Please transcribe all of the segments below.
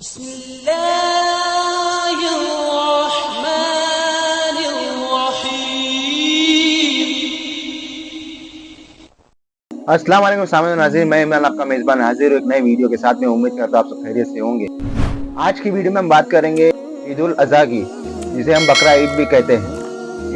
بسم اللہ الرحمن الرحیم۔ السلام علیکم سامعین ناظرین، میں عمران آپ کا میزبان حاضر ہوں ایک نئے ویڈیو کے ساتھ۔ میں امید کرتا ہوں آپ سب خیریت سے ہوں گے۔ آج کی ویڈیو میں ہم بات کریں گے عید الاضحیٰ کی، جسے ہم بقرہ عید بھی کہتے ہیں۔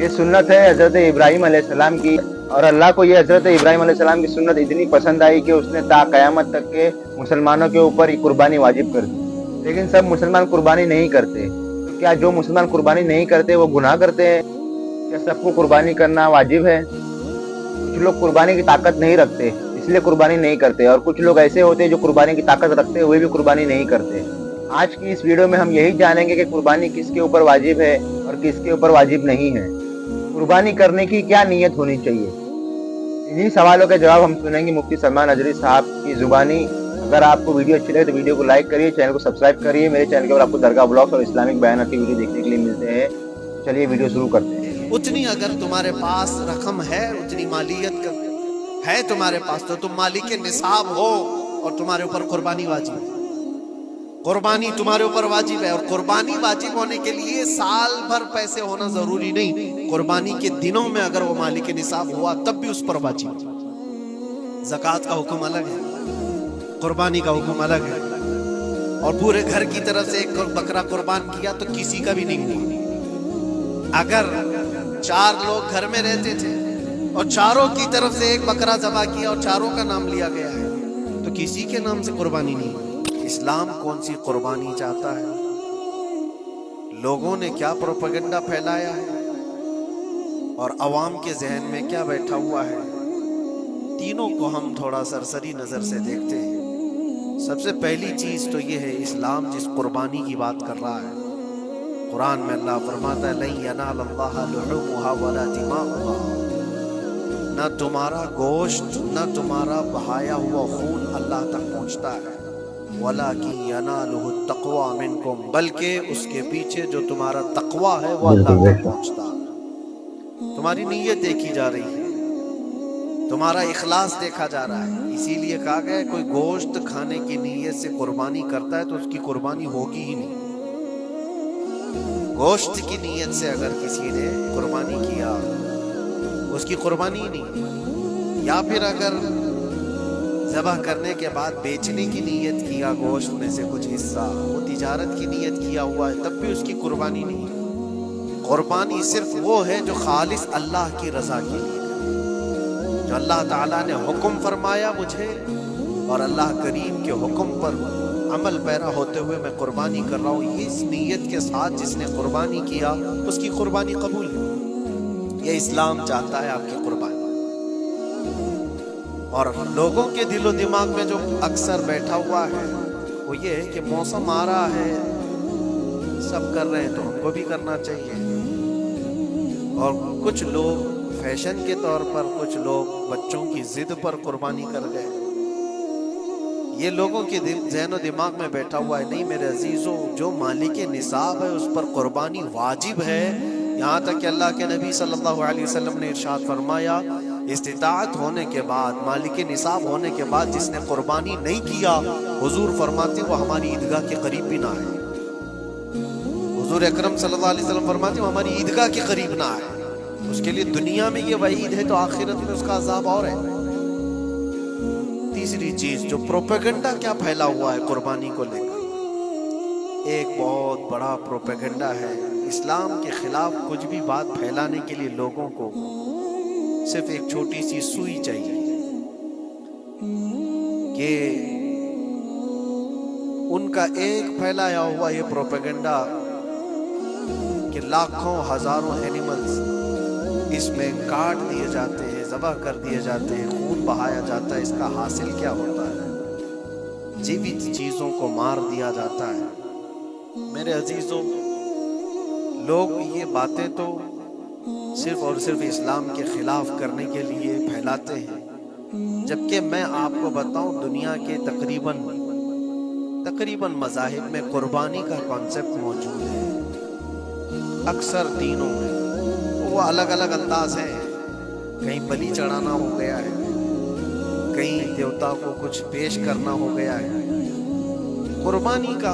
یہ سنت ہے حضرت ابراہیم علیہ السلام کی، اور اللہ کو یہ حضرت ابراہیم علیہ السلام کی سنت اتنی پسند آئی کہ اس نے تا قیامت تک کے مسلمانوں کے اوپر یہ قربانی واجب کر دی۔ لیکن سب مسلمان قربانی نہیں کرتے، تو کیا جو مسلمان قربانی نہیں کرتے وہ گناہ کرتے ہیں؟ کیا سب کو قربانی کرنا واجب ہے؟ کچھ لوگ قربانی کی طاقت نہیں رکھتے اس لیے قربانی نہیں کرتے، اور کچھ لوگ ایسے ہوتے ہیں جو قربانی کی طاقت رکھتے ہوئے بھی قربانی نہیں کرتے۔ آج کی اس ویڈیو میں ہم یہی جانیں گے کہ قربانی کس کے اوپر واجب ہے اور کس کے اوپر واجب نہیں ہے، قربانی کرنے کی کیا نیت ہونی چاہیے۔ انہی سوالوں کے جواب ہم سنیں گے مفتی سلمان اجری صاحب کی زبانی۔ اگر آپ کو ویڈیو اچھی لگے تو ویڈیو کو لائک کریے، چینل کو سبسکرائب کریے۔ میرے چینل کے اوپر آپ کو درگاہ بلاگس اور اسلامک بیانات کی ویڈیو دیکھنے کے لیے ملتے ہیں۔ چلیے ویڈیو شروع کرتے ہیں۔ اتنی اگر تمہارے پاس رقم ہے، اتنی مالیت ہے تمہارے پاس، تو تم مالک نصاب ہو اور تمہارے اوپر قربانی واجب ہے۔ قربانی تمہارے اوپر واجب ہے، اور قربانی واجب ہونے کے لیے سال بھر پیسے ہونا ضروری نہیں۔ قربانی کے دنوں میں اگر وہ مالک نصاب ہوا تب بھی اس پر واجب ہے۔ زکوٰۃ کا حکم الگ ہے، قربانی کا حکم الگ ہے۔ اور پورے گھر کی طرف سے ایک بکرا قربان کیا تو کسی کا بھی نہیں ہوا۔ اگر 4 لوگ گھر میں رہتے تھے اور چاروں کی طرف سے ایک بکرا ذبح کیا اور چاروں کا نام لیا گیا ہے تو کسی کے نام سے قربانی نہیں ہوئی۔ اسلام کون سی قربانی چاہتا ہے؟ لوگوں نے کیا پروپیگنڈا پھیلایا ہے اور عوام کے ذہن میں کیا بیٹھا ہوا ہے، تینوں کو ہم تھوڑا سرسری نظر سے دیکھتے ہیں۔ سب سے پہلی چیز تو یہ ہے، اسلام جس قربانی کی بات کر رہا ہے، قرآن میں اللہ فرماتا ہے لَن يَنَالَ اللَّهَ لُحُومُهَا وَلَا دِمَاؤُهَا، نہ تمہارا گوشت نہ تمہارا بہایا ہوا خون اللہ تک پہنچتا ہے، وَلَكِنْ يَنَالُهُ التَّقْوَى مِنْكُمْ، بلکہ اس کے پیچھے جو تمہارا تقوی ہے وہ اللہ تک پہنچتا ہے۔ تمہاری نیت دیکھی جا رہی ہے، تمہارا اخلاص دیکھا جا رہا ہے۔ اسی لیے کہا گیا ہے کوئی گوشت کھانے کی نیت سے قربانی کرتا ہے تو اس کی قربانی ہوگی ہی نہیں۔ گوشت کی نیت سے اگر کسی نے قربانی کیا اس کی قربانی ہی نہیں، یا پھر اگر ذبح کرنے کے بعد بیچنے کی نیت کیا گوشت میں سے کچھ حصہ، وہ تجارت کی نیت کیا ہوا ہے، تب بھی اس کی قربانی نہیں ہے۔ قربانی صرف وہ ہے جو خالص اللہ کی رضا کے لیے، جو اللہ تعالیٰ نے حکم فرمایا مجھے اور اللہ کریم کے حکم پر عمل پیرا ہوتے ہوئے میں قربانی کر رہا ہوں، اس نیت کے ساتھ جس نے قربانی کیا اس کی قربانی قبول ہے۔ یہ اسلام چاہتا ہے آپ کی قربانی۔ اور لوگوں کے دل و دماغ میں جو اکثر بیٹھا ہوا ہے وہ یہ ہے کہ موسم آ رہا ہے، سب کر رہے ہیں تو ہم کو بھی کرنا چاہیے۔ اور کچھ لوگ فیشن کے طور پر، کچھ لوگ بچوں کی ضد پر قربانی کر گئے۔ یہ لوگوں کے ذہن و دماغ میں بیٹھا ہوا ہے۔ نہیں میرے عزیزوں، جو مالک نصاب ہے اس پر قربانی واجب ہے، یہاں تک کہ اللہ کے نبی صلی اللہ علیہ وسلم نے ارشاد فرمایا استطاعت ہونے کے بعد، مالک نصاب ہونے کے بعد جس نے قربانی نہیں کیا، حضور فرماتے وہ ہماری عیدگاہ کے قریب بھی نہ آئے۔ حضور اکرم صلی اللہ علیہ وسلم فرماتے وہ ہماری عیدگاہ کے قریب نہ آئے۔ اس کے لیے دنیا میں یہ وعید ہے تو آخرت میں اس کا عذاب اور ہے۔ تیسری چیز جو پروپیگنڈا کیا پھیلا ہوا ہے قربانی کو لے کر، ایک بہت بڑا پروپیگنڈا ہے۔ اسلام کے خلاف کچھ بھی بات پھیلانے کے لیے لوگوں کو صرف ایک چھوٹی سی سوئی چاہیے کہ ان کا ایک پھیلایا ہوا یہ پروپیگنڈا کہ لاکھوں ہزاروں اینیملز اس میں کاٹ دیے جاتے ہیں، ذبح کر دیے جاتے ہیں، خون بہایا جاتا ہے، اس کا حاصل کیا ہوتا ہے؟ جیوت چیزوں کو مار دیا جاتا ہے۔ میرے عزیزوں، لوگ یہ باتیں تو صرف اور صرف اسلام کے خلاف کرنے کے لیے پھیلاتے ہیں، جبکہ میں آپ کو بتاؤں دنیا کے تقریباً مذاہب میں قربانی کا کانسیپٹ موجود ہے۔ اکثر دینوں میں وہ الگ الگ انداز ہیں، کہیں بلی چڑھانا ہو گیا ہے، کہیں دیوتا کو کچھ پیش کرنا ہو گیا ہے۔ قربانی کا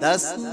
10,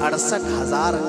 68,000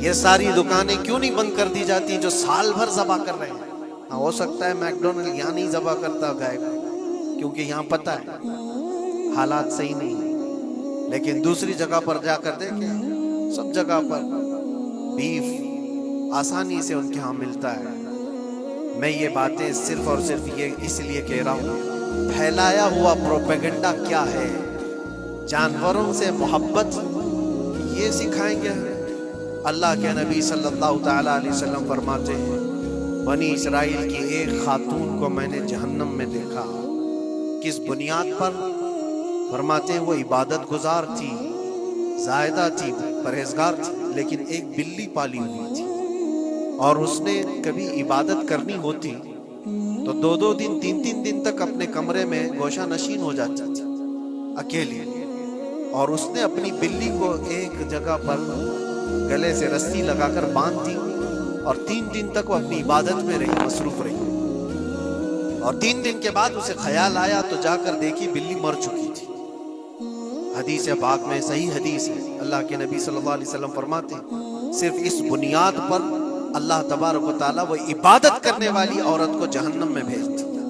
یہ ساری دکانیں کیوں نہیں بند کر دی جاتی جو سال بھر ذبح کر رہے ہیں. ہو سکتا ہے میکڈونلڈ یہاں نہیں ذبح کرتا گائے کو, کیونکہ یہاں پتہ ہے حالات صحیح نہیں ہیں, لیکن دوسری جگہ پر جا کر دیکھیں سب جگہ پر بیف آسانی سے ان کے ہاں ملتا ہے. میں یہ باتیں صرف اور صرف یہ اس لیے کہہ رہا ہوں, پھیلایا ہوا پروپیگنڈا کیا ہے, جانوروں سے محبت یہ سکھائیں گے. اللہ کے نبی صلی اللہ تعالیٰ علیہ وسلم فرماتے ہیں بنی اسرائیل کی ایک خاتون کو میں نے جہنم میں دیکھا. کس بنیاد پر؟ فرماتے ہیں وہ عبادت گزار تھی, زاہدہ تھی, پرہیزگار تھی, لیکن ایک بلی پالی ہوئی تھی, اور اس نے کبھی عبادت کرنی ہوتی تو 2-2 دن 3-3 دن تک اپنے کمرے میں گوشہ نشین ہو جاتی تھی اکیلی, اور اس نے اپنی بلی کو ایک جگہ پر گلے سے رسی لگا کر باندھ دی, اور 3 دن تک وہ اپنی عبادت میں رہی, مصروف رہی. اور 3 دن کے بعد اسے خیال آیا تو جا کر دیکھی بلی مر چکی تھی. حدیث پاک میں صحیح حدیث ہے, اللہ کے نبی صلی اللہ علیہ وسلم فرماتے ہیں صرف اس بنیاد پر اللہ تبارک و تعالیٰ وہ عبادت کرنے والی عورت کو جہنم میں بھیج دیا.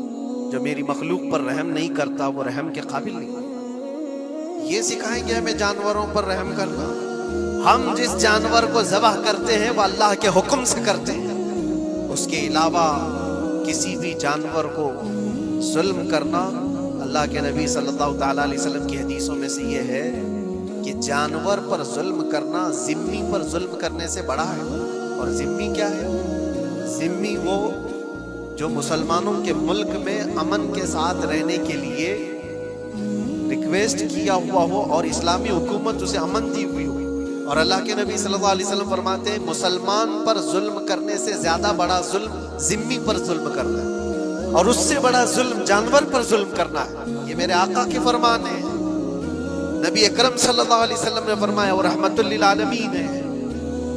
جو میری مخلوق پر رحم نہیں کرتا وہ رحم کے قابل نہیں. یہ سکھائیں گے ہمیں جانوروں پر رحم کرنا. ہم جس جانور کو ذبح کرتے ہیں وہ اللہ کے حکم سے کرتے ہیں, اس کے علاوہ کسی بھی جانور کو ظلم کرنا, اللہ کے نبی صلی اللہ تعالیٰ علیہ وسلم کی حدیثوں میں سے یہ ہے کہ جانور پر ظلم کرنا ذمی پر ظلم کرنے سے بڑا ہے. اور ذمی کیا ہے؟ ذمی وہ جو مسلمانوں کے ملک میں امن کے ساتھ رہنے کے لیے ریکویسٹ کیا ہوا ہو اور اسلامی حکومت اسے امن دی ہوئی ہو. اور اللہ کے نبی صلی اللہ علیہ وسلم فرماتے ہیں مسلمان پر ظلم کرنے سے زیادہ بڑا ظلم ذمی پر ظلم کرنا ہے, اور اس سے بڑا ظلم جانور پر ظلم کرنا ہے. یہ میرے آقا کے فرمان ہے. نبی اکرم صلی اللہ علیہ وسلم نے فرمایا وہ رحمت للعالمین ہے.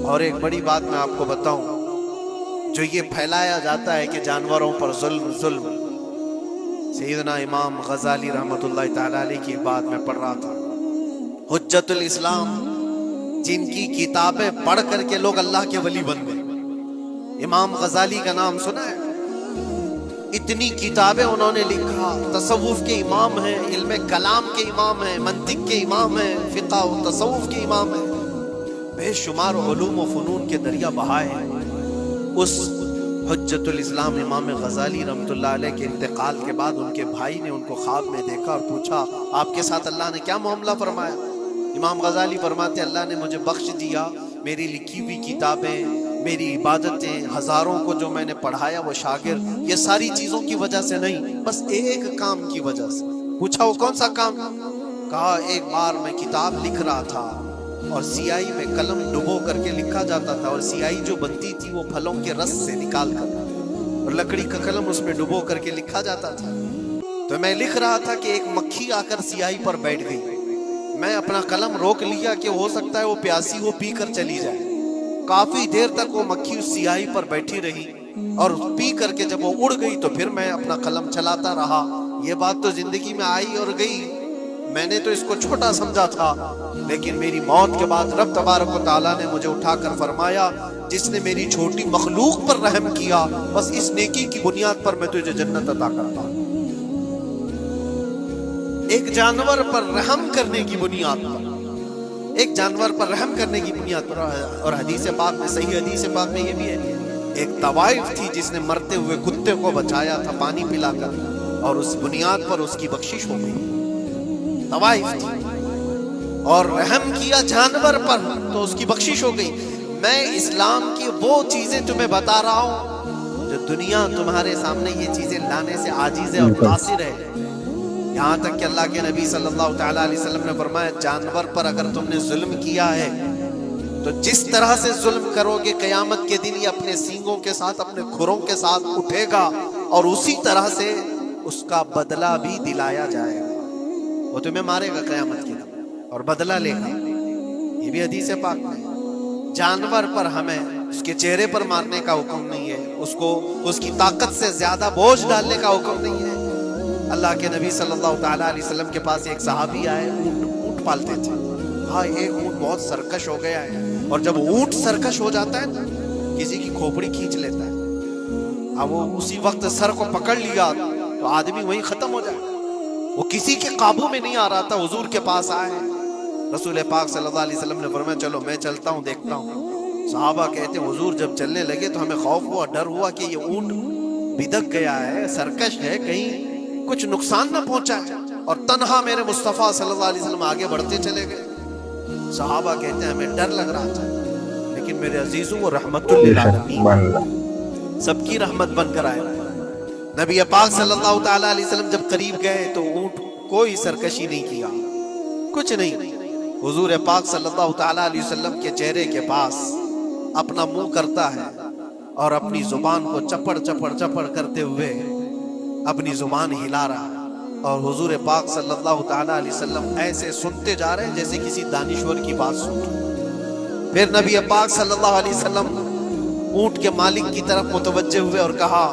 اور ایک بڑی بات میں آپ کو بتاؤں, جو یہ پھیلایا جاتا ہے کہ جانوروں پر ظلم ظلم, سیدنا امام غزالی رحمت اللہ تعالیٰ علیہ کی بات میں پڑھ رہا تھا, حجت الاسلام, جن کی کتابیں پڑھ کر کے لوگ اللہ کے ولی بن گئے. امام غزالی کا نام سنا ہے؟ اتنی کتابیں انہوں نے لکھا, تصوف کے امام ہیں, علم کلام کے امام ہیں, منطق کے امام ہیں, فقہ و تصوف کے امام ہیں, بے شمار علوم و فنون کے دریا بہائے ہیں. اس حجت الاسلام امام غزالی رحمۃ اللہ علیہ کے انتقال کے بعد ان کے بھائی نے ان کو خواب میں دیکھا اور پوچھا آپ کے ساتھ اللہ نے کیا معاملہ فرمایا؟ امام غزالی فرماتے اللہ نے مجھے بخش دیا, میری لکھی ہوئی کتابیں, میری عبادتیں, ہزاروں کو جو میں نے پڑھایا وہ شاگرد, یہ ساری چیزوں کی وجہ سے نہیں, بس ایک کام کی وجہ سے. پوچھا وہ کون سا کام؟ کہا ایک بار میں کتاب لکھ رہا تھا اور سیاہی میں قلم ڈبو کر کے لکھا جاتا تھا, اور سیاہی جو بنتی تھی وہ پھلوں کے رس سے نکال کر, اور لکڑی کا قلم اس میں ڈبو کر کے لکھا جاتا تھا. تو میں لکھ رہا تھا کہ ایک مکھی آ کر سیاہی پر بیٹھ گئی. میں اپنا قلم روک لیا کہ ہو سکتا ہے وہ پیاسی ہو, پی کر چلی جائے. کافی دیر تک وہ مکھی اس سیاہی پر بیٹھی رہی, اور پی کر کے جب وہ اڑ گئی تو پھر میں اپنا قلم چلاتا رہا. یہ بات تو زندگی میں آئی اور گئی, میں نے تو اس کو چھوٹا سمجھا تھا, لیکن میری موت کے بعد رب تبارک و تعالیٰ نے مجھے اٹھا کر فرمایا جس نے میری چھوٹی مخلوق پر رحم کیا, بس اس نیکی کی بنیاد پر میں تجھے جنت عطا کرتا ہوں. ایک جانور پر رحم کرنے کی بنیاد پر, ایک جانور پر رحم کرنے کی بنیاد پر. اور حدیث پاک میں, صحیح حدیث پاک میں یہ بھی ہے, ایک طوائف تھی جس نے مرتے ہوئے کتے کو بچایا تھا پانی پلا کر, اور اس بنیاد پر اس کی بخشش ہو گئی. طوائف تھی اور رحم کیا جانور پر تو اس کی بخشش ہو گئی. میں اسلام کی وہ چیزیں تمہیں بتا رہا ہوں جو دنیا تمہارے سامنے یہ چیزیں لانے سے عاجز ہے اور قاصر ہے. یہاں تک کہ اللہ کے نبی صلی اللہ تعالیٰ علیہ وسلم نے فرمایا جانور پر اگر تم نے ظلم کیا ہے تو جس طرح سے ظلم کرو گے قیامت کے دن یہ اپنے سینگوں کے ساتھ, اپنے کھروں کے ساتھ اٹھے گا, اور اسی طرح سے اس کا بدلہ بھی دلایا جائے گا. وہ تمہیں مارے گا قیامت کے دن اور بدلہ لے گا. یہ بھی حدیث پاک میں. جانور پر ہمیں اس کے چہرے پر مارنے کا حکم نہیں ہے, اس کو اس کی طاقت سے زیادہ بوجھ ڈالنے کا حکم نہیں ہے, اللہ کے نبی صلی اللہ تعالیٰ علیہ وسلم کے پاس ایک صحابی آئے، اونٹ پالتے تھے. ہاں ایک اونٹ بہت سرکش ہو گیا ہے، اور جب اونٹ سرکش ہو جاتا ہے نا کسی کی کھوپڑی کھینچ لیتا ہے. اب وہ اسی وقت سر کو پکڑ لیا تو آدمی وہیں ختم ہو جائے. وہ کسی کے قابو میں نہیں آ رہا تھا، حضور کے پاس آئے. رسول پاک صلی اللہ علیہ وسلم نے فرمایا چلو میں چلتا ہوں دیکھتا ہوں. صحابہ کہتے ہیں حضور جب چلنے لگے تو ہمیں خوف ہوا، ڈر ہوا کہ یہ اونٹ بدک گیا ہے، سرکش ہے، کہیں کچھ نقصان نہ پہنچا ہے. اور تنہا میرے مصطفیٰ صلی اللہ علیہ وسلم آگے بڑھتے چلے گئے. صحابہ کہتے ہیں ہمیں ڈر لگ رہا تھا، لیکن میرے عزیزوں وہ رحمت للعالمین سب کی رحمت بن کر آئے. نبی پاک صلی اللہ تعالیٰ علیہ وسلم جب قریب گئے تو اونٹ کوئی سرکشی نہیں کیا، کچھ نہیں. حضور پاک صلی اللہ تعالیٰ علیہ وسلم کے چہرے کے پاس اپنا منہ کرتا ہے اور اپنی زبان کو چپڑ چپڑ چپڑ کرتے ہوئے اپنی زبان ہلا رہا ہے. اور حضور پاک صلی اللہ تعالیٰ علیہ وسلم ایسے سنتے جا رہے ہیں جیسے کسی دانشور کی بات سن رہے. پھر نبی پاک صلی اللہ علیہ وسلم اونٹ کے مالک کی طرف متوجہ ہوئے اور کہا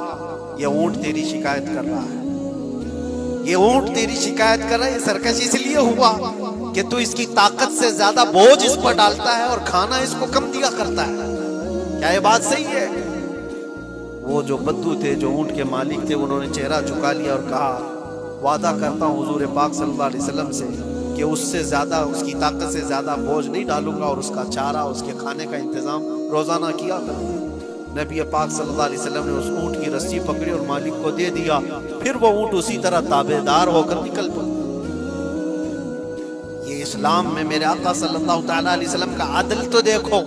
یہ اونٹ تیری شکایت کر رہا ہے، یہ اونٹ تیری شکایت کر رہا ہے. یہ سرکش اس لیے ہوا کہ تو اس کی طاقت سے زیادہ بوجھ اس پر ڈالتا ہے اور کھانا اس کو کم دیا کرتا ہے. کیا یہ بات صحیح ہے؟ وہ جو بدو تھے، جو اونٹ کے مالک تھے، انہوں نے چہرہ جھکا لیا اور کہا وعدہ کرتا ہوں حضور پاک صلی اللہ علیہ وسلم سے کہ اس سے زیادہ، اس کی طاقت سے زیادہ بوجھ نہیں ڈالوں گا، اور اس کا چارہ، اس کے کھانے کا انتظام روزانہ کیا کروں. نبی پاک صلی اللہ علیہ وسلم نے اس اونٹ کی رسی پکڑی اور مالک کو دے دیا. پھر وہ اونٹ اسی طرح تابعدار ہو کر نکل پڑا. یہ اسلام میں میرے آقا صلی اللہ تعالیٰ علیہ وسلم کا عدل تو دیکھو.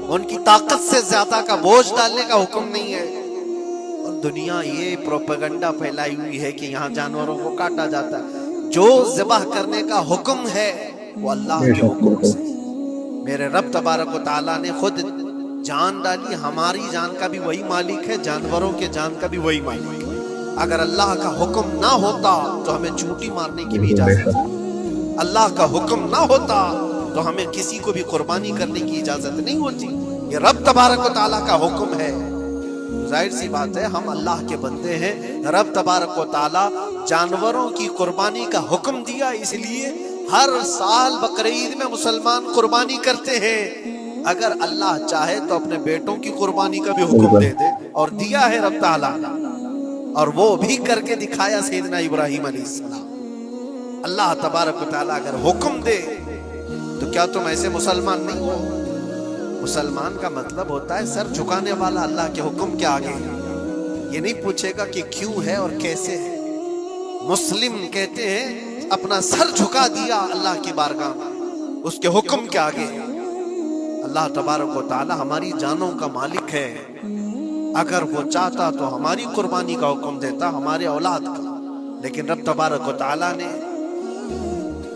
ان کی طاقت سے زیادہ کا بوجھ ڈالنے کا حکم نہیں ہے. اور دنیا یہ پروپیگنڈا پھیلائی ہوئی ہے کہ یہاں جانوروں کو کاٹا جاتا ہے. جو ذبح کرنے کا حکم ہے وہ اللہ کے حکم سے. میرے رب تبارک و تعالیٰ نے خود جان ڈالی. ہماری جان کا بھی وہی مالک ہے، جانوروں کے جان کا بھی وہی مالک ہے. اگر اللہ کا حکم نہ ہوتا تو ہمیں چونٹی مارنے کی بھی اجازت ہے. اللہ کا حکم نہ ہوتا تو ہمیں کسی کو بھی قربانی کرنے کی اجازت نہیں ہوتی. یہ رب تبارک و تعالیٰ کا حکم ہے. ظاہر سی بات ہے ہم اللہ کے بندے ہیں. رب تبارک و تعالیٰ جانوروں کی قربانی کا حکم دیا، اس لیے ہر سال بقرعید میں مسلمان قربانی کرتے ہیں. اگر اللہ چاہے تو اپنے بیٹوں کی قربانی کا بھی حکم دے دے، اور دیا ہے رب تعالیٰ، اور وہ بھی کر کے دکھایا سیدنا ابراہیم علیہ السلام. اللہ تبارک و تعالیٰ اگر حکم دے تو کیا تم ایسے مسلمان نہیں ہو؟ مسلمان کا مطلب ہوتا ہے سر جھکانے والا اللہ کے حکم کے آگے. یہ نہیں پوچھے گا کہ کیوں ہے اور کیسے ہے. مسلم کہتے ہیں اپنا سر جھکا دیا اللہ کی بارگاہ میں، اس کے حکم کے آگے. اللہ تبارک و تعالی ہماری جانوں کا مالک ہے. اگر وہ چاہتا تو ہماری قربانی کا حکم دیتا، ہمارے اولاد کا. لیکن رب تبارک و تعالی نے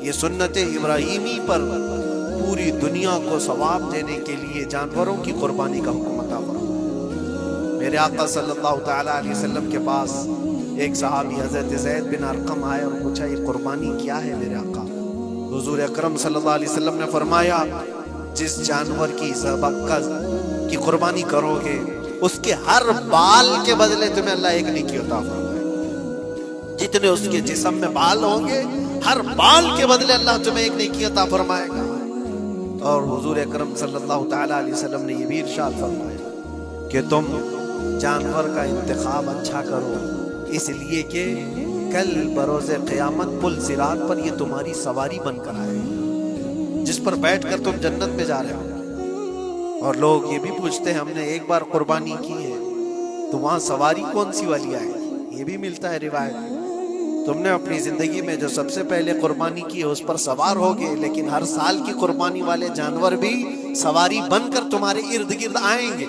یہ سنت ابراہیمی پر پوری دنیا کو ثواب دینے کے لیے جانوروں کی قربانی کا حکم عطا فرمایا. میرے آقا صلی اللہ تعالی علیہ وسلم کے پاس ایک صحابی حضرت زید بن ارقم آئے اور پوچھا یہ قربانی کیا ہے میرے آقا؟ حضور اکرم صلی اللہ علیہ وسلم نے فرمایا جس جانور کی ذبح کی قربانی کرو گے اس کے ہر بال کے بدلے تمہیں اللہ ایک نیکی عطا فرمائے. جتنے اس کے جسم میں بال ہوں گے ہر بال کے بدلے اللہ تمہیں ایک نیکی عطا فرمائے گا. اور حضور اکرم صلی اللہ تعالی علیہ وسلم نے یہ بھی ارشاد فرمایا کہ تم جانور کا انتخاب اچھا کرو، اس لیے کہ کل بروز قیامت پل صراط پر یہ تمہاری سواری بن کر آئے جس پر بیٹھ کر تم جنت میں جا رہے ہو. اور لوگ یہ بھی پوچھتے ہیں ہم نے ایک بار قربانی کی ہے تو وہاں سواری کون سی والی آئے گی؟ یہ بھی ملتا ہے روایت. تم نے اپنی زندگی میں جو سب سے پہلے قربانی کی ہے اس پر سوار ہوگے، لیکن ہر سال کی قربانی والے جانور بھی سواری بن کر تمہارے ارد گرد آئیں گے،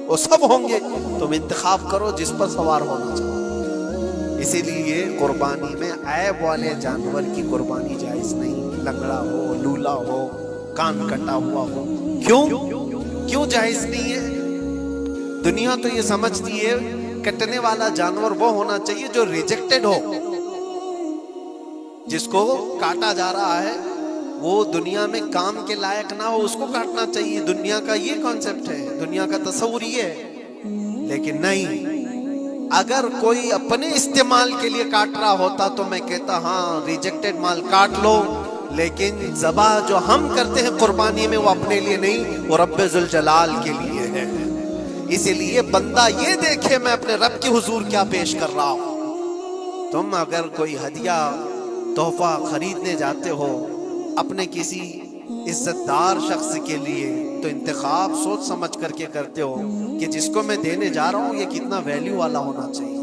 وہ سب ہوں گے. تم انتخاب کرو جس پر سوار ہونا چاہو. اسی لیے قربانی میں عیب والے جانور کی قربانی جائز نہیں. لنگڑا ہو، لولا ہو، کان کٹا ہوا ہو. کیوں جائز نہیں ہے؟ دنیا تو یہ سمجھتی ہے کٹنے والا جانور وہ ہونا چاہیے جو ریجیکٹڈ ہو، جس کو کاٹا جا رہا ہے وہ دنیا میں کام کے لائق نہ ہو، اس کو کاٹنا چاہیے. دنیا کا یہ کانسیپٹ ہے، دنیا کا تصور یہ ہے. لیکن نہیں، اگر کوئی اپنے استعمال کے لیے کاٹ رہا ہوتا تو میں کہتا ہاں ریجیکٹڈ مال کاٹ لو، لیکن ذبح جو ہم کرتے ہیں قربانی میں وہ اپنے لیے نہیں، وہ رب ذوالجلال کے لیے ہے۔ اسی لیے بندہ یہ دیکھے میں اپنے رب کے حضور کیا پیش کر رہا ہوں۔ تم اگر کوئی ہدیہ تحفہ خریدنے جاتے ہو اپنے کسی عزت دار شخص کے لیے تو انتخاب سوچ سمجھ کر کے کرتے ہو کہ جس کو میں دینے جا رہا ہوں یہ کتنا ویلیو والا ہونا چاہیے،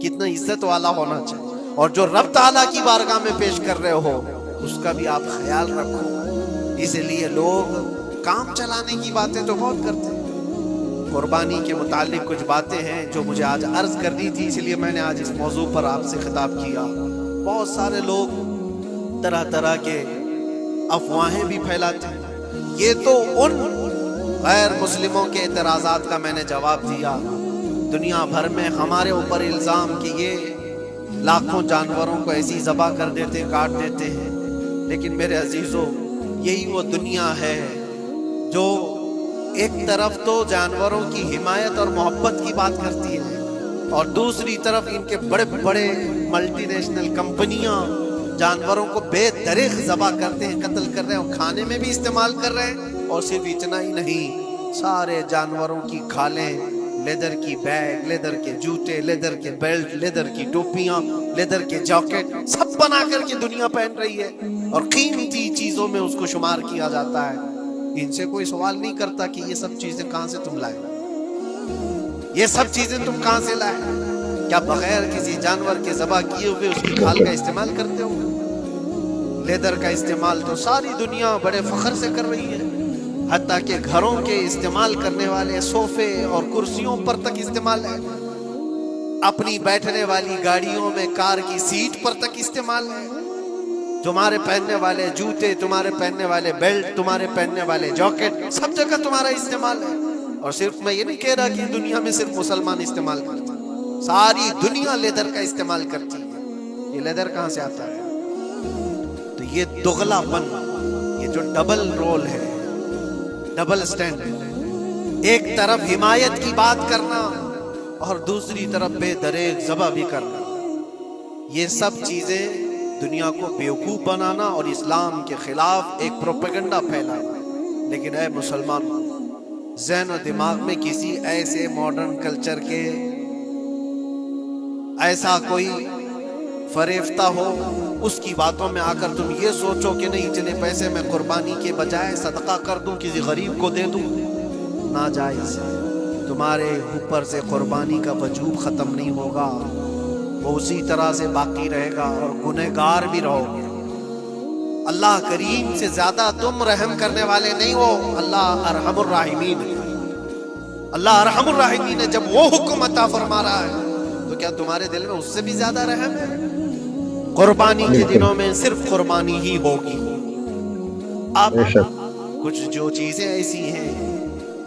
کتنا عزت والا ہونا چاہیے، اور جو رب تعالیٰ کی بارگاہ میں پیش کر رہے ہو اس کا بھی آپ خیال رکھو۔ اس لیے لوگ کام چلانے کی باتیں تو بہت کرتے ہیں۔ قربانی کے متعلق کچھ باتیں ہیں جو مجھے آج عرض کرنی تھی، اس لیے میں نے آج اس موضوع پر آپ سے خطاب کیا۔ بہت سارے لوگ طرح طرح کے افواہیں بھی پھیلاتے ہیں۔ یہ تو ان غیر مسلموں کے اعتراضات کا میں نے جواب دیا۔ دنیا بھر میں ہمارے اوپر الزام کہ یہ لاکھوں جانوروں کو ایسی ذبح کر دیتے، کاٹ دیتے ہیں، لیکن میرے عزیزو یہی وہ دنیا ہے جو ایک طرف تو جانوروں کی حمایت اور محبت کی بات کرتی ہے اور دوسری طرف ان کے بڑے بڑے ملٹی نیشنل کمپنیاں جانوروں کو بے دریغ ذبح کرتے ہیں، قتل کر رہے ہیں اور کھانے میں بھی استعمال کر رہے ہیں۔ اور صرف اتنا ہی نہیں، سارے جانوروں کی کھالیں، لیدر کی بیگ، لیدر کے جوتے، لیدر کے بیلٹ، لیدر کی ٹوپیاں، لیدر کے جاکٹ سب بنا کر کے دنیا پہن رہی ہے اور قیمتی چیزوں میں اس کو شمار کیا جاتا ہے۔ ان سے کوئی سوال نہیں کرتا کہ یہ سب چیزیں کہاں سے تم لائے، یہ سب چیزیں تم کہاں سے لائے؟ کیا بغیر کسی جانور کے ذبح کیے ہوئے اس کی کھال کا استعمال کرتے ہو؟ لیدر کا استعمال تو ساری دنیا بڑے فخر سے کر رہی ہے، حتیٰ کہ گھروں کے استعمال کرنے والے صوفے اور کرسیوں پر تک استعمال ہے، اپنی بیٹھنے والی گاڑیوں میں کار کی سیٹ پر تک استعمال ہے۔ تمہارے پہننے والے جوتے، تمہارے پہننے والے بیلٹ، تمہارے پہننے والے جاکٹ سب جگہ تمہارا استعمال ہے۔ اور صرف میں یہ نہیں کہہ رہا کہ دنیا میں صرف مسلمان استعمال کرتے ہیں، ساری دنیا لیدر کا استعمال کرتی ہے۔ یہ لیدر کہاں سے آتا ہے؟ تو یہ دغلا پن، یہ جو ڈبل رول ہے، ڈبل سٹینڈ، ایک طرف حمایت کی بات کرنا اور دوسری طرف بے دریغ ذبح بھی کرنا، یہ سب چیزیں دنیا کو بیوقوف بنانا اور اسلام کے خلاف ایک پروپیگنڈا پھیلانا۔ لیکن اے مسلمان، ذہن و دماغ میں کسی ایسے ماڈرن کلچر کے ایسا کوئی فریفتہ ہو، اس کی باتوں میں آ کر تم یہ سوچو کہ نہیں اتنے پیسے میں قربانی کے بجائے صدقہ کر دوں، کسی غریب کو دے دوں، ناجائز ہے۔ تمہارے اوپر سے قربانی کا وجوب ختم نہیں ہوگا، وہ اسی طرح سے باقی رہے گا اور گنہگار بھی رہو گے۔ اللہ کریم سے زیادہ تم رحم کرنے والے نہیں ہو، اللہ ارحم الراحمین ہے۔ اللہ ارحم الراحمین ہے، جب وہ حکم عطا فرما رہا ہے تو کیا تمہارے دل میں اس سے بھی زیادہ رحم ہے؟ قربانی کے دنوں میں صرف قربانی ہی ہوگی۔ اب کچھ جو چیزیں ایسی ہیں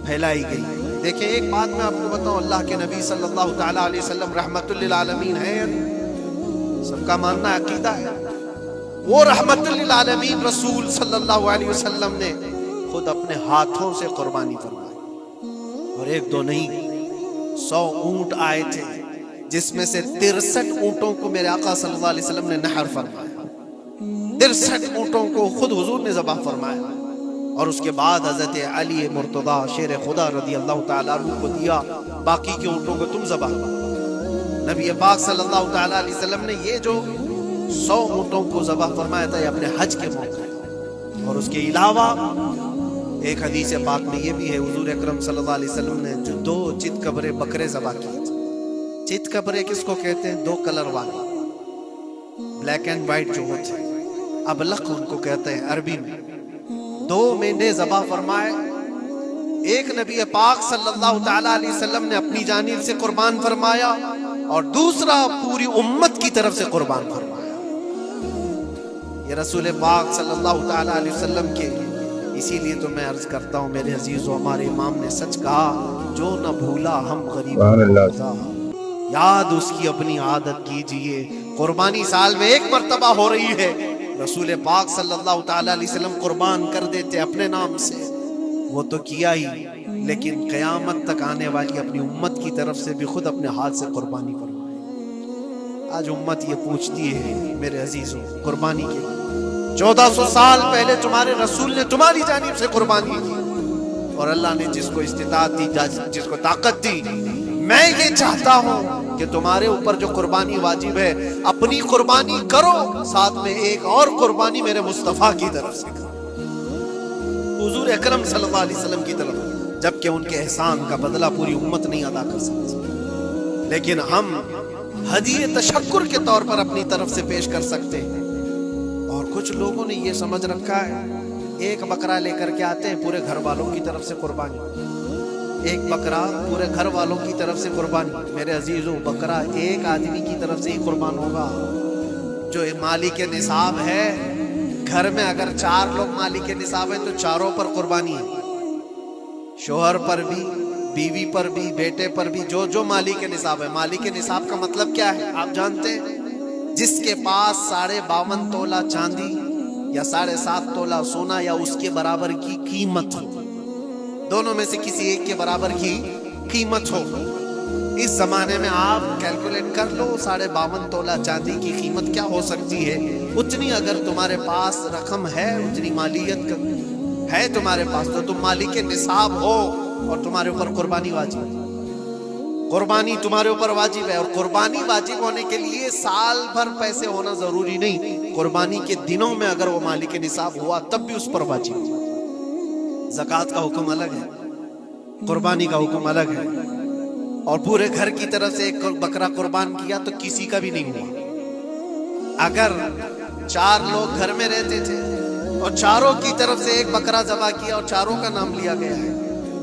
پھیلائی گئی، دیکھیں ایک بات میں آپ کو بتاؤں، اللہ کے نبی صلی اللہ تعالیٰ علیہ وسلم رحمت للعالمین ہے، سب کا ماننا عقیدہ ہے، وہ رحمت للعالمین رسول صلی اللہ علیہ وسلم نے خود اپنے ہاتھوں سے قربانی فرمائی، اور ایک دو نہیں، 100 اونٹ آئے تھے جس میں سے 63 اونٹوں کو میرے آقا صلی اللہ علیہ وسلم نے نحر فرمایا، 63 اونٹوں کو خود حضور نے ذبح فرمایا، اور اس کے بعد حضرت علی مرتضیٰ شیر خدا رضی اللہ تعالیٰ عنہ کو دیا، باقی کے اونٹوں کو تم ذبح۔ نبی پاک صلی اللہ تعالیٰ علیہ وسلم نے یہ جو 100 اونٹوں کو ذبح فرمایا تھا یہ اپنے حج کے موقع تھا، اور اس کے علاوہ ایک حدیث پاک میں یہ بھی ہے، حضور اکرم صلی اللہ علیہ وسلم نے جو 2 چت قبرے بکرے ذبح کیے تھے۔ چت قبرے کس کو کہتے ہیں؟ 2 کلر والے، بلیک اینڈ وائٹ جو ہوتے ہیں، ابلق ان کو کہتے ہیں عربی میں۔ 2 مینڈے ذبح فرمائے، ایک نبی پاک صلی اللہ تعالیٰ علیہ وسلم نے اپنی جانب سے قربان فرمایا اور دوسرا پوری امت کی طرف سے قربان فرمایا۔ یہ رسول پاک صلی اللہ تعالیٰ علیہ وسلم کے، اسی لیے تو میں عرض کرتا ہوں میرے عزیزو، ہمارے امام نے سچ کہا، جو نہ بھولا ہم غریب یاد اس کی اپنی عادت کیجئے۔ قربانی سال میں 1 مرتبہ ہو رہی ہے، رسول پاک صلی اللہ تعالیٰ علیہ وسلم قربان کر دیتے اپنے نام سے، وہ تو کیا ہی، لیکن قیامت تک آنے والی اپنی امت کی طرف سے بھی خود اپنے ہاتھ سے قربانی فرمائے۔ آج امت یہ پوچھتی ہے میرے عزیزوں قربانی کے لیے، 1400 سال پہلے تمہارے رسول نے تمہاری جانب سے قربانی کی، اور اللہ نے جس کو استطاعت دی، جس کو طاقت دی، میں یہ چاہتا ہوں کہ تمہارے اوپر جو قربانی واجب ہے اپنی قربانی کرو، ساتھ میں ایک اور قربانی میرے مصطفیٰ کی طرف سے کرو، حضور اکرم صلی اللہ علیہ وسلم کی طرف، جبکہ ان کے احسان کا بدلہ پوری امت نہیں ادا کر سکتی، لیکن ہم ہدیہ تشکر کے طور پر اپنی طرف سے پیش کر سکتے ہیں۔ اور کچھ لوگوں نے یہ سمجھ رکھا ہے ایک بکرا لے کر کے آتے ہیں پورے گھر والوں کی طرف سے قربانی، ایک بکرا پورے گھر والوں کی طرف سے قربانی۔ میرے عزیزوں بکرا ایک آدمی کی طرف سے ہی قربان ہوگا جو مالک نصاب ہے۔ گھر میں اگر 4 لوگ مالک نصاب ہیں تو چاروں پر قربانی ہے، شوہر پر بھی، بیوی پر بھی، بیٹے پر بھی، جو مالک نصاب ہے۔ مالک نصاب کا مطلب کیا ہے آپ جانتے ہیں؟ جس کے پاس 52.5 تولہ چاندی یا 7.5 تولہ سونا یا اس کے برابر کی قیمت ہو، دونوں میں سے کسی ایک کے برابر کی قیمت ہو۔ اس زمانے میں آپ کیلکولیٹ کر لو 52.5 تولہ چاندی کی قیمت کیا ہو سکتی ہے، اتنی اگر تمہارے پاس رقم ہے، اتنی مالیت ہے تمہارے پاس، تو تم مالک نصاب ہو اور تمہارے اوپر قربانی واجب ہے۔ قربانی تمہارے اوپر واجب ہے، اور قربانی واجب ہونے کے لیے سال بھر پیسے ہونا ضروری نہیں، قربانی کے دنوں میں اگر وہ مالک نصاب ہوا تب بھی اس پر واجب ہے۔ زکوٰۃ کا حکم الگ ہے، قربانی کا حکم الگ ہے، اور پورے گھر کی طرف سے ایک بکرا قربان کیا تو کسی کا بھی نہیں ہوا۔ اگر 4 لوگ گھر میں رہتے تھے اور چاروں کی طرف سے ایک بکرا ذبح کیا اور چاروں کا نام لیا گیا ہے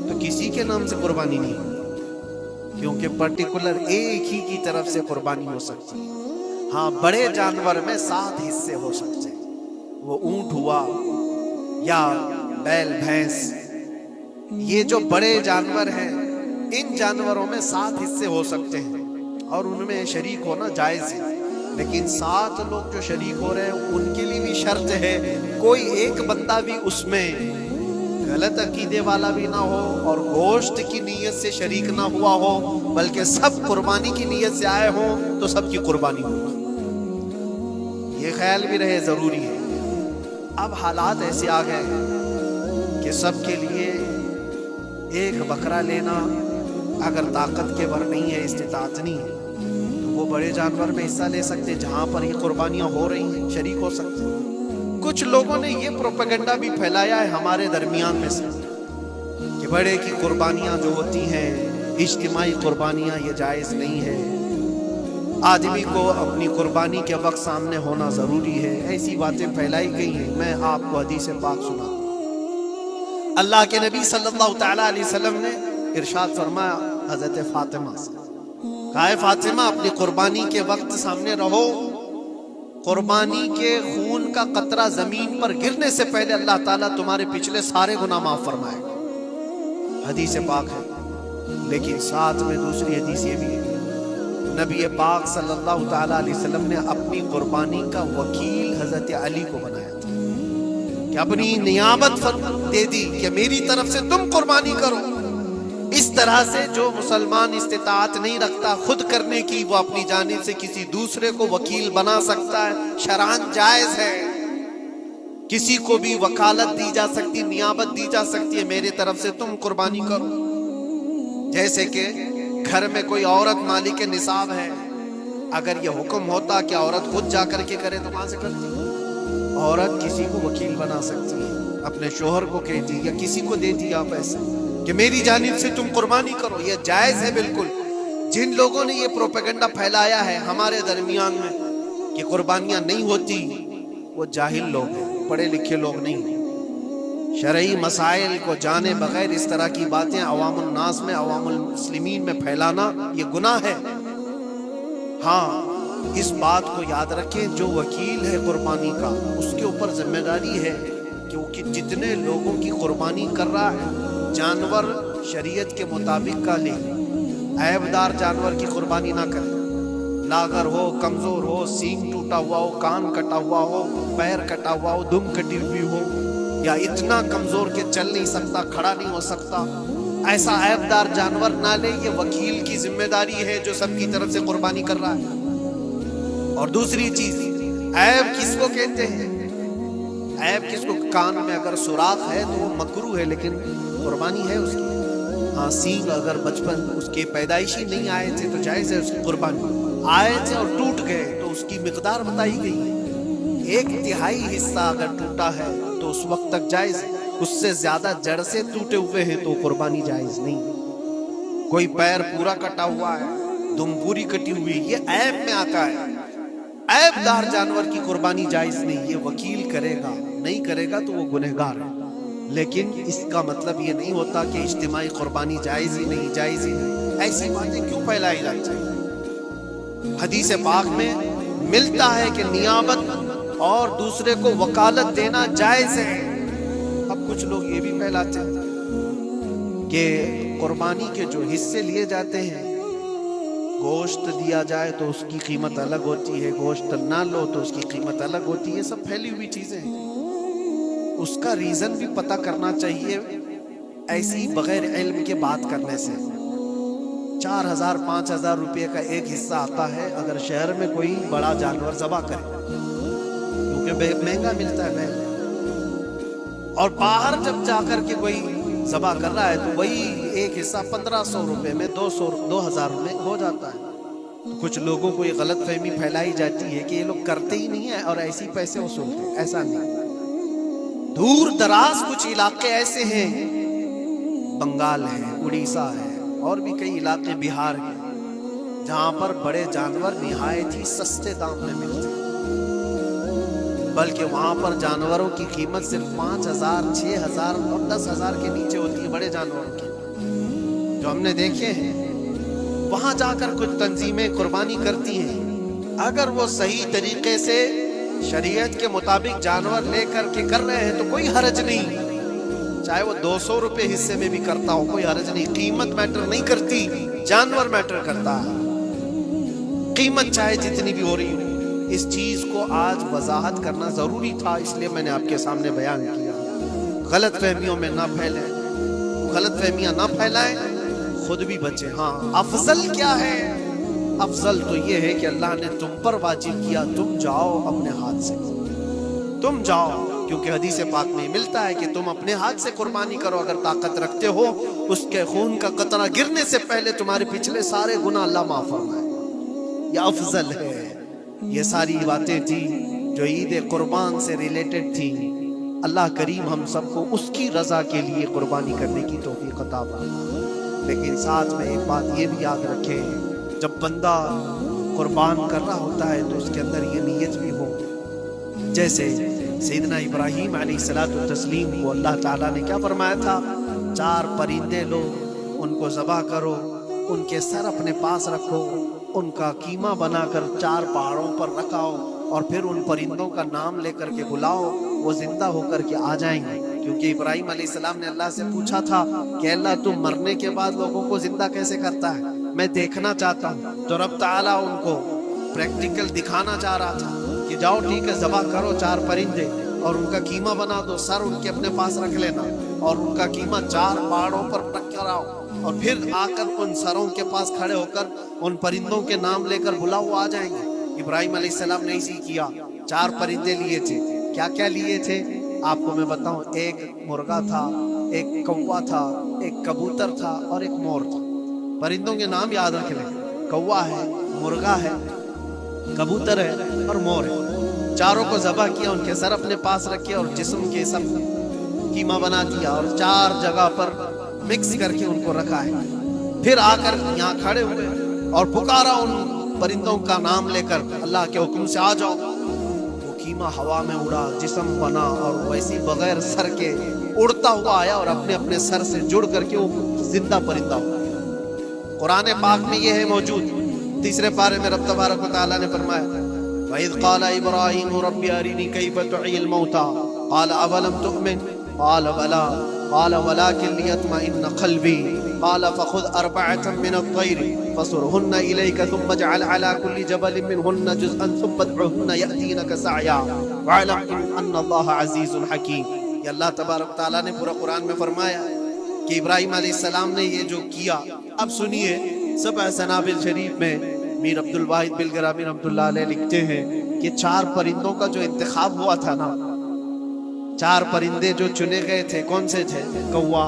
تو کسی کے نام سے قربانی نہیں ہوئی، کیونکہ پرٹیکولر ایک ہی کی طرف سے قربانی ہو سکتی ہے۔ ہاں بڑے جانور میں 7 حصے ہو سکتے ہیں، وہ اونٹ ہوا یا بیل بھینس، یہ جو بڑے جانور ہیں ان جانوروں میں 7 حصے ہو سکتے ہیں اور ان میں شریک ہونا جائز ہے، لیکن 7 لوگ جو شریک ہو رہے ہیں ان کے لیے بھی شرط ہے کوئی ایک بندہ بھی اس میں غلط عقیدے والا بھی نہ ہو اور گوشت کی نیت سے شریک نہ ہوا ہو، بلکہ سب قربانی کی نیت سے آئے ہوں تو سب کی قربانی ہوگی۔ یہ خیال بھی رہے ضروری ہے۔ اب حالات ایسے آ گئے کہ سب کے لیے ایک بکرا لینا اگر طاقت کے بھر نہیں ہے، استطاعت نہیں ہے، تو وہ بڑے جانور میں حصہ لے سکتے، جہاں پر یہ قربانیاں ہو رہی ہیں شریک ہو سکتے۔ کچھ لوگوں نے یہ پروپیگنڈا بھی پھیلایا ہے ہمارے درمیان میں سے کہ بڑے کی قربانیاں جو ہوتی ہیں اجتماعی قربانیاں یہ جائز نہیں ہے، آدمی کو اپنی قربانی کے وقت سامنے ہونا ضروری ہے، ایسی باتیں پھیلائی گئی ہیں۔ میں آپ کو حدیث پاک سناتا ہوں۔ اللہ کے نبی صلی اللہ تعالیٰ علیہ وسلم نے ارشاد فرمایا حضرت فاطمہ سے، کہا فاطمہ اپنی قربانی کے وقت سامنے رہو، قربانی کے خون کا قطرہ زمین پر گرنے سے پہلے اللہ تعالیٰ تمہارے پچھلے سارے گناہ معاف فرمائے گا۔ حدیث پاک ہے، لیکن ساتھ میں دوسری حدیث یہ بھی ہے، نبی پاک صلی اللہ تعالیٰ علیہ وسلم نے اپنی قربانی کا وکیل حضرت علی کو بنایا تھا کہ اپنی نیابت دے دی کہ میری طرف سے تم قربانی کرو۔ اس طرح سے جو مسلمان استطاعت نہیں رکھتا خود کرنے کی، وہ اپنی جانب سے کسی دوسرے کو وکیل بنا سکتا ہے، شرعاً جائز ہے، کسی کو بھی وکالت دی جا سکتی، نیابت دی جا سکتی ہے میرے طرف سے تم قربانی کرو۔ جیسے کہ گھر میں کوئی عورت مالک نصاب ہے، اگر یہ حکم ہوتا کہ عورت خود جا کر کے کرے تو کہاں سے کرتی؟ عورت کسی کو وکیل بنا سکتی ہے، اپنے شوہر کو کہتی یا کسی کو دے دیا پیسے کہ میری جانب سے تم قربانی کرو، یہ جائز ہے بالکل۔ جن لوگوں نے یہ پروپیگنڈا پھیلایا ہے ہمارے درمیان میں کہ قربانیاں نہیں ہوتی، وہ جاہل لوگ ہیں، پڑھے لکھے لوگ نہیں ہیں۔ شرعی مسائل کو جانے بغیر اس طرح کی باتیں عوام الناس میں، عوام المسلمین میں پھیلانا یہ گناہ ہے۔ ہاں اس بات کو یاد رکھیں، جو وکیل ہے قربانی کا اس کے اوپر ذمہ داری ہے کہ وہ جتنے لوگوں کی قربانی کر رہا ہے جانور شریعت کے مطابق کا لے، عیب دار جانور کی قربانی نہ کرے، لاغر ہو، کمزور ہو، سینگ ٹوٹا ہوا ہو، کان کٹا ہوا ہو، پیر کٹا ہوا ہو، دم کٹی ہوئی ہو، یا اتنا کمزور کہ چل نہیں سکتا، کھڑا نہیں ہو سکتا، ایسا عیبدار جانور نہ لے. یہ وکیل کی ذمہ داری ہے جو سب کی طرف سے قربانی کر رہا ہے. اور دوسری چیز، عیب کس کو کہتے ہیں؟ عیب کس کو؟ کان میں اگر سوراخ ہے تو وہ مکروہ ہے لیکن قربانی ہے اس کی. ہاں، سینگ اگر بچپن اس کے پیدائشی نہیں آئے تھے تو جائز ہے اس کی قربانی. آئے تھے اور ٹوٹ گئے تو اس کی مقدار بتائی گئی ہے. 1/3 حصہ اگر ٹوٹا ہے تو اس وقت تک جائز ہے. اس سے زیادہ جڑ سے ٹوٹے ہوئے ہیں تو قربانی جائز نہیں. کوئی پیر پورا کٹا ہوا ہے، دم پوری کٹی ہوئی، یہ عیب میں آتا ہے. عیب دار جانور کی قربانی جائز نہیں. یہ وکیل کرے گا، نہیں کرے گا تو وہ گنہگار ہے. لیکن اس کا مطلب یہ نہیں ہوتا کہ اجتماعی قربانی جائز ہی نہیں، جائز ہی نہیں. ایسی باتیں کیوں پھیلائی جاتی ہیں؟ حدیث پاک میں ملتا ہے کہ نیابت اور دوسرے کو وکالت دینا جائز ہے. اب کچھ لوگ یہ بھی پھیلاتے ہیں کہ قربانی کے جو حصے لیے جاتے ہیں، گوشت دیا جائے تو اس کی قیمت الگ ہوتی ہے، گوشت نہ لو تو اس کی قیمت الگ ہوتی ہے. سب پھیلی ہوئی چیزیں ہیں. اس کا ریزن بھی پتہ کرنا چاہیے. ایسی بغیر علم کے بات کرنے سے 4,000-5,000 روپے کا ایک حصہ آتا ہے اگر شہر میں کوئی بڑا جانور ذبح کرے، کیونکہ مہنگا ملتا ہے مہنگا. اور باہر جب جا کر کے کوئی ذبح کر رہا ہے تو وہی ایک حصہ 1,500 روپے میں 2,000 میں ہو جاتا ہے. کچھ لوگوں کو یہ غلط فہمی پھیلائی جاتی ہے کہ یہ لوگ کرتے ہی نہیں ہیں اور ایسے ہی پیسے وصولتے ہیں. ایسا نہیں. دور دراز کچھ علاقے ایسے ہیں، بنگال ہے، اڑیسہ ہے، اور بھی کئی علاقے بہار کے، جہاں پر بڑے جانور نہایت ہی سستے دام میں ملتے ہیں. بلکہ وہاں پر جانوروں کی قیمت صرف 5,000 6,000 اور 10,000 کے نیچے ہوتی ہے. بڑے جانوروں کی جو ہم نے دیکھے ہیں، وہاں جا کر کچھ تنظیمیں قربانی کرتی ہیں. اگر وہ صحیح طریقے سے شریعت کے مطابق جانور لے کر کے کر رہے ہیں تو کوئی حرج نہیں. چاہے وہ 200 روپے حصے میں بھی کرتا ہو، کوئی حرج نہیں. قیمت میٹر نہیں کرتی، جانور میٹر کرتا ہے. قیمت چاہے جتنی بھی ہو رہی ہو. اس چیز کو آج وضاحت کرنا ضروری تھا، اس لیے میں نے آپ کے سامنے بیان کیا. غلط فہمیوں میں نہ پھیلیں، غلط فہمیاں نہ پھیلائیں، خود بھی بچیں. ہاں، افضل کیا ہے؟ افضل تو یہ ہے کہ اللہ نے تم پر واجب کیا، تم جاؤ اپنے ہاتھ سے، تم جاؤ. کیونکہ حدیث پاک میں ملتا ہے کہ تم اپنے ہاتھ سے قربانی کرو اگر طاقت رکھتے ہو. اس کے خون کا قطرہ گرنے سے پہلے تمہارے پچھلے سارے گناہ اللہ معاف فرمائے. یہ افضل ہے. یہ ساری باتیں تھیں جو عید قربان سے ریلیٹڈ تھیں. اللہ کریم ہم سب کو اس کی رضا کے لیے قربانی کرنے کی توفیق عطا فرمائے. لیکن ساتھ میں ایک بات یہ بھی یاد رکھیں، جب بندہ قربان کر رہا ہوتا ہے تو اس کے اندر یہ نیت بھی ہو. جیسے سیدنا ابراہیم علیہ الصلوۃ والتسلیم کو اللہ تعالیٰ نے کیا فرمایا تھا؟ 4 پرندے لو، ان کو ذبح کرو، ان کے سر اپنے پاس رکھو، ان کا قیمہ بنا کر 4 پہاڑوں پر رکھاؤ، اور پھر ان پرندوں کا نام لے کر کے بلاؤ، وہ زندہ ہو کر کے آ جائیں گے. کیونکہ ابراہیم علیہ السلام نے اللہ سے پوچھا تھا کہ اللہ تم مرنے کے بعد لوگوں کو زندہ کیسے کرتا ہے، میں دیکھنا چاہتا ہوں. تو رب تعالیٰ ان کو پریکٹیکل دکھانا چاہ رہا تھا کہ جاؤ ٹھیک ہے، ذبح کرو 4 پرندے اور ان کا قیمہ بنا دو، سر ان کے اپنے پاس رکھ لینا، اور ان کا قیمہ 4 پہاڑوں پر رکھ کر آؤ، اور پھر آ کر ان سروں کے پاس کھڑے ہو کر ان پرندوں کے نام لے کر بلاؤ، آ جائیں گے. ابراہیم علیہ السلام نے اسی کیا. 4 پرندے لیے تھے. کیا کیا لیے تھے آپ کو میں بتاؤں. ایک مرغا تھا، ایک کوا تھا، ایک کبوتر تھا اور ایک مور تھا. پرندوں کے نام یاد رکھ لیں. کوا ہے، مرغا ہے، کبوتر ہے اور مور ہے. 4 کو ذبح کیا، ان کے سر اپنے پاس رکھے اور جسم کے سب قیمہ بنا دیا اور 4 جگہ پر مکس کر کے ان کو رکھا ہے. پھر آ کر یہاں کھڑے ہوئے اور پکارا ان پرندوں کا نام لے کر، اللہ کے حکم سے آ جاؤ. وہ قیمہ ہوا میں اڑا، جسم بنا اور ویسی بغیر سر کے اڑتا ہوا آیا اور اپنے اپنے سر سے جڑ کر کے وہ زندہ پرندہ ہوا. قرآن پاک میں یہ ہے موجود. 3 پارے میں رب تبارک و تعالیٰ نے فرمایا وَإِذْ قَالَ إِبْرَاهِيمُ رَبِّ أَرِنِي كَيْفَ تُحْيِي الْمَوْتَى قَالَ أَوَلَمْ تُؤْمِنْ قَالَ بَلَىٰ قال ولكن ليطمئن قلبي قال فخذ 4 من الطير فصرهن إليك ثم اجعل على كل جبل منهن جزءا ثم ادعهن يأتينك سعيا واعلم أن الله عزيز حكيم. یہ اللہ تبارک تعالیٰ نے پورا قرآن میں فرمایا کہ ابراہیم علیہ السلام نے یہ جو کیا. اب سنیے, سبع سنابل شریف میں میر عبد الواحد بلگرامی رحمۃ اللہ علیہ لکھتے ہیں کہ 4 پرندوں کا جو انتخاب ہوا تھا نا, 4 پرندے جو چنے گئے تھے, کون سے تھے؟ کوا,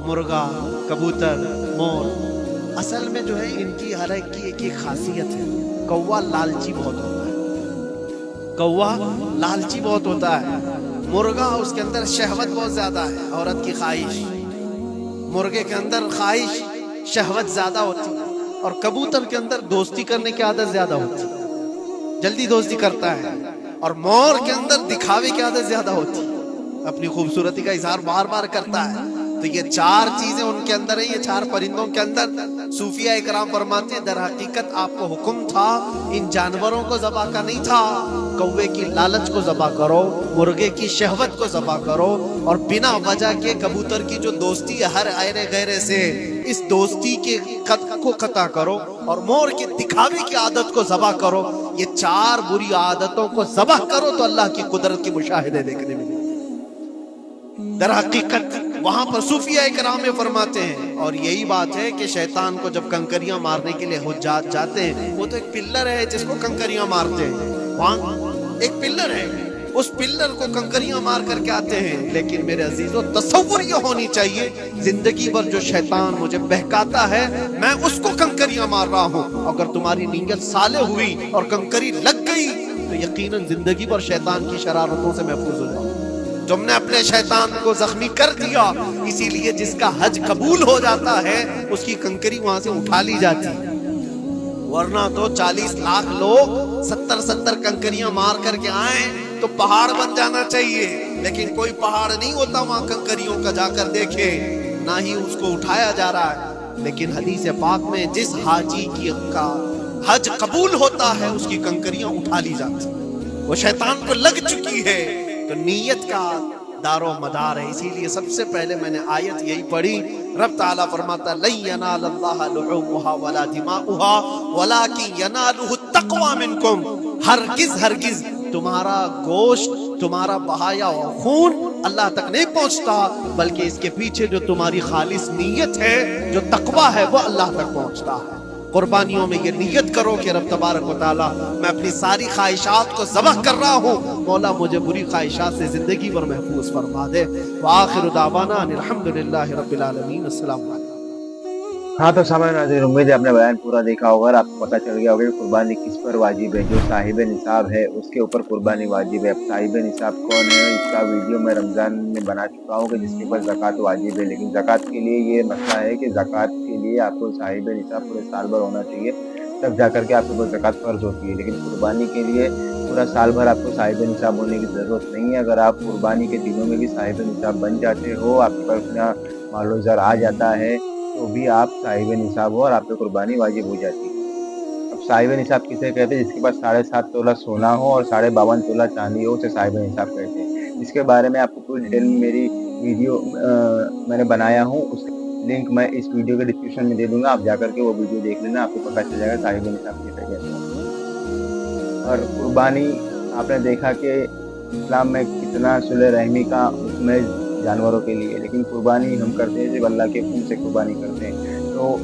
مرغا, کبوتر, مور. اصل میں جو ہے ان کی ہر ایک کی ایک خاصیت ہے. کوا لالچی بہت ہوتا ہے, کوا لالچی بہت ہوتا ہے. مرغا اس کے اندر شہوت بہت زیادہ ہے, عورت کی خواہش. مرغے کے اندر خواہش شہوت زیادہ ہوتی ہے. اور کبوتر کے اندر دوستی کرنے کی عادت زیادہ ہوتی ہے, جلدی دوستی کرتا ہے. اور مور کے اندر دکھاوے کی عادت زیادہ ہوتی ہے, اپنی خوبصورتی کا اظہار بار بار کرتا ہے. تو یہ 4 چیزیں ان کے اندر ہیں, یہ 4 پرندوں کے اندر. صوفیاء اکرام فرماتے ہیں در حقیقت آپ کو حکم تھا ان جانوروں کو ذبح کا نہیں تھا. کوے کی لالچ کو ذبح کرو, مرغے کی شہوت کو ذبح کرو, اور بنا وجہ کے کبوتر کی جو دوستی ہے ہر ایرے غیرے سے, اس دوستی کے کو قطع کرو, اور مور کی دکھاوے کی عادت کو ذبح کرو. یہ 4 بری عادتوں کو ذبح کرو تو اللہ کی قدرت کی مشاہدے دیکھنے ملے. در حقیقت وہاں پر صوفیاء کرام فرماتے ہیں, اور یہی بات ہے کہ شیطان کو جب کنکریاں مارنے کے لیے حجاج جاتے ہیں, وہ تو ایک پلر ہے جس کو کنکریاں مارتے ہیں, وہاں ایک پلر ہے, اس پلر کو کنکریاں مار کر کے آتے ہیں. لیکن میرے عزیزو تصور یہ ہونی چاہیے, زندگی بھر جو شیطان مجھے بہکاتا ہے میں اس کو کنکریاں مار رہا ہوں. اگر تمہاری نیت صالح ہوئی اور کنکری لگ گئی تو یقیناً زندگی بھر شیطان کی شرارتوں سے محفوظ ہو جاؤ. تم نے اپنے شیطان کو زخمی کر دیا, اسی لیے جس کا حج قبول ہو جاتا ہے اس کی کنکری وہاں سے اٹھا لی جاتی, ورنہ تو 40 لاکھ لوگ 70 کنکریاں مار کر کے آئیں تو پہاڑ بن جانا چاہیے, لیکن کوئی پہاڑ نہیں ہوتا وہاں کنکریوں کا. جا کر دیکھے, نہ ہی اس کو اٹھایا جا رہا ہے. لیکن حدیث پاک میں جس حاجی کا حج قبول ہوتا ہے اس کی کنکریاں اٹھا لی جاتی, وہ شیطان کو لگ چکی ہے. تو نیت کا دار و مدار ہے. اسی لیے سب سے پہلے میں نے آیت یہی پڑھی, رب تعالیٰ فرماتا لن ینال اللہ لحومها ولا دماؤها ولکن ینالہ التقوی منکم. ہرگز تمہارا گوشت, تمہارا بہایا اور خون اللہ تک نہیں پہنچتا, بلکہ اس کے پیچھے جو تمہاری خالص نیت ہے, جو تقوی ہے, وہ اللہ تک پہنچتا ہے. قربانیوں میں یہ نیت کرو کہ رب تبارک و تعالیٰ میں اپنی ساری خواہشات کو ذبح کر رہا ہوں, مولا مجھے بری خواہشات سے زندگی بھر محفوظ فرما دے. وآخر دعوانا ان الحمدللہ رب العالمین. السلام علیکم. ہاں تو سامعین ناظرین, امید ہے آپ نے بیان پورا دیکھا ہوگا اور آپ کو پتہ چل گیا ہوگا کہ قربانی کس پر واجب ہے. جو صاحب نصاب ہے اس کے اوپر قربانی واجب ہے. اب صاحب نصاب کون ہے اس کا ویڈیو میں رمضان میں بنا چکا ہوں کہ جس کے اوپر زکوٰۃ واجب ہے. لیکن زکوٰۃ کے لیے یہ مسئلہ ہے کہ زکوٰۃ کے لیے آپ کو صاحب نصاب پورے سال بھر ہونا چاہیے, تب جا کر کے آپ کے اوپر زکوٰۃ فرض ہوتی ہے. لیکن قربانی کے لیے پورا سال بھر آپ کو صاحب نصاب ہونے کی ضرورت نہیں ہے. اگر آپ قربانی کے دنوں میں بھی صاحب نصاب بن جاتے ہو, آپ کے پاس اپنا مال و زر آ جاتا ہے, تو بھی آپ صاحب نصاب ہو اور آپ پہ قربانی واجب ہو جاتی ہے. اب صاحب نصاب کسے کہتے ہیں؟ جس کے پاس 7.5 تولہ سونا ہو اور 52.5 تولہ چاندی ہو, اسے صاحب نصاب کہتے ہیں. اس کے بارے میں آپ کو پوری ڈیٹیل میری ویڈیو میں نے بنایا ہوں, اس لنک میں اس ویڈیو کے ڈسکرپشن میں دے دوں گا. آپ جا کر کے وہ ویڈیو دیکھ لینا, آپ کو پتہ چل جائے گا صاحب نصاب کسے کہتے ہیں. اور قربانی آپ نے دیکھا کہ اسلام میں کتنا صلح رحمی کا حکم ہے جانوروں کے لیے, لیکن قربانی ہم کرتے ہیں صرف اللہ کے حکم سے قربانی کرتے ہیں. تو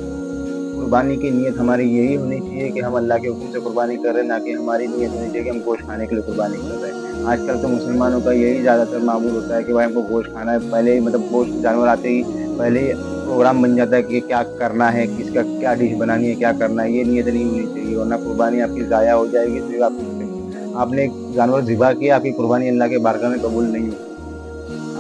قربانی کی نیت ہماری یہی ہونی چاہیے کہ ہم اللہ کے حکم سے قربانی کر رہے ہیں, نہ کہ ہماری نیت ہونی چاہیے کہ ہم گوشت کھانے کے لیے قربانی کر رہے ہیں. آج کل تو مسلمانوں کا یہی زیادہ تر معمول ہوتا ہے کہ بھائی ہم کو گوشت کھانا ہے. پہلے ہی گوشت جانور آتے ہی پہلے ہی پروگرام بن جاتا ہے کہ کیا کرنا ہے, کس کا کیا ڈش بنانی ہے, کیا کرنا ہے. یہ نیت نہیں ہونی چاہیے, ورنہ قربانی آپ کی ضائع ہو جائے گی. صرف آپ نے ایک جانور ذبح کیا, آپ کی قربانی اللہ کے بارگاہ میں قبول نہیں ہوگی.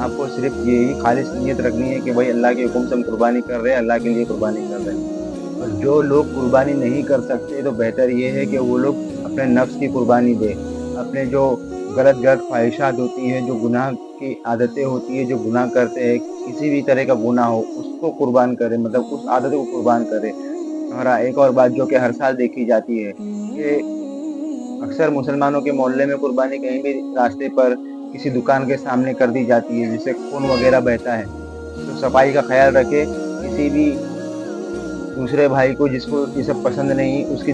آپ کو صرف یہی خالص نیت رکھنی ہے کہ بھائی اللہ کے حکم سے ہم قربانی کر رہے ہیں, اللہ کے لیے قربانی کر رہے ہیں. اور جو لوگ قربانی نہیں کر سکتے تو بہتر یہ ہے کہ وہ لوگ اپنے نفس کی قربانی دیں. اپنے جو غلط خواہشات ہوتی ہیں, جو گناہ کی عادتیں ہوتی ہیں, جو گناہ کرتے ہیں, کسی بھی طرح کا گناہ ہو اس کو قربان کریں, اس عادت کو قربان کریں. اور ایک اور بات جو کہ ہر سال دیکھی جاتی ہے کہ اکثر مسلمانوں کے محلے میں قربانی کہیں بھی راستے پر کسی دکان کے سامنے کر دی جاتی ہے, جس سے خون وغیرہ بہتا ہے. تو صفائی کا خیال رکھے, کسی بھی دوسرے بھائی کو جس کو یہ سب پسند نہیں, اس کی